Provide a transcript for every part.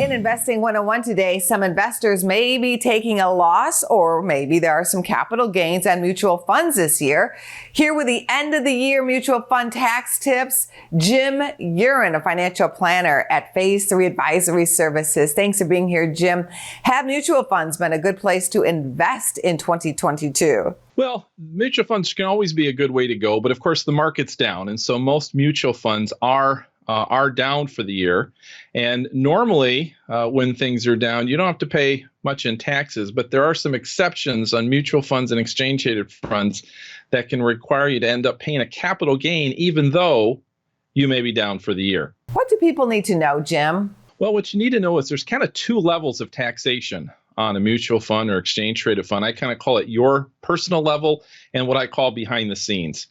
In Investing 101 today, some investors may be taking a loss, or maybe there are some capital gains on mutual funds this year. Here with the end of the year mutual fund tax tips, Jim Uren, a financial planner at Phase 3 Advisory Services. Thanks for being here, Jim. Have mutual funds been a good place to invest in 2022? Well, mutual funds can always be a good way to go, but of course the market's down, and so most mutual funds are down for the year. And normally, when things are down, you don't have to pay much in taxes, but there are some exceptions on mutual funds and exchange-traded funds that can require you to end up paying a capital gain, even though you may be down for the year. What do people need to know, Jim? Well, what you need to know is there's kind of two levels of taxation on a mutual fund or exchange-traded fund. I kind of call it your personal level and what I call behind the scenes.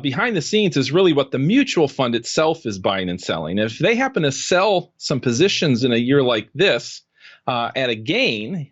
Behind the scenes is really what the mutual fund itself is buying and selling. If they happen to sell some positions in a year like this at a gain,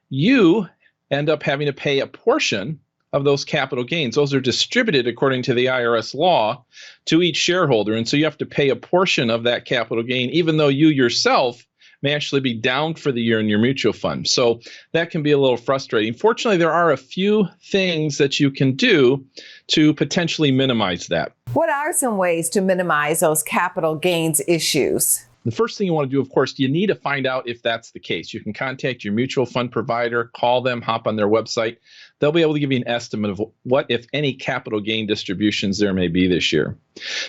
you end up having to pay a portion of those capital gains. Those are distributed according to the IRS law to each shareholder. And so you have to pay a portion of that capital gain, even though you yourself may actually be down for the year in your mutual fund. So that can be a little frustrating. Fortunately, there are a few things that you can do to potentially minimize that. What are some ways to minimize those capital gains issues? The first thing you want to do, of course, you need to find out if that's the case. You can contact your mutual fund provider, call them, hop on their website. They'll be able to give you an estimate of what, if any, capital gain distributions there may be this year.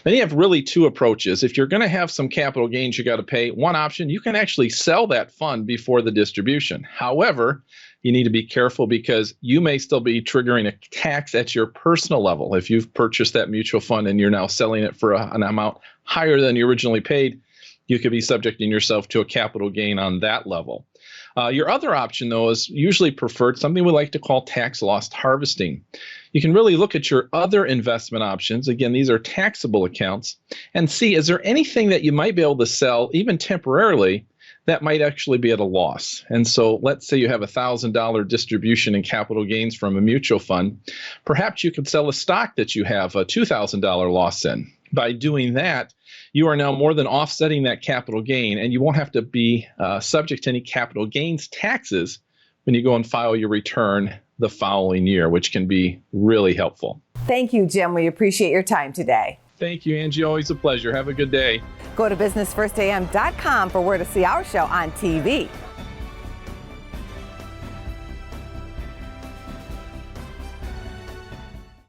Then you have really two approaches. If you're going to have some capital gains you got to pay, one option, you can actually sell that fund before the distribution. However, you need to be careful because you may still be triggering a tax at your personal level. If you've purchased that mutual fund and you're now selling it for an amount higher than you originally paid, you could be subjecting yourself to a capital gain on that level. Your other option, though, is usually preferred, something we like to call tax loss harvesting. You can really look at your other investment options. Again, these are taxable accounts, and see, is there anything that you might be able to sell, even temporarily, that might actually be at a loss. And so let's say you have a $1,000 distribution in capital gains from a mutual fund. Perhaps you could sell a stock that you have a $2,000 loss in. By doing that, you are now more than offsetting that capital gain, and you won't have to be subject to any capital gains taxes when you go and file your return the following year, which can be really helpful. Thank you, Jim. We appreciate your time today. Thank you, Angie. Always a pleasure. Have a good day. Go to businessfirstam.com for where to see our show on TV.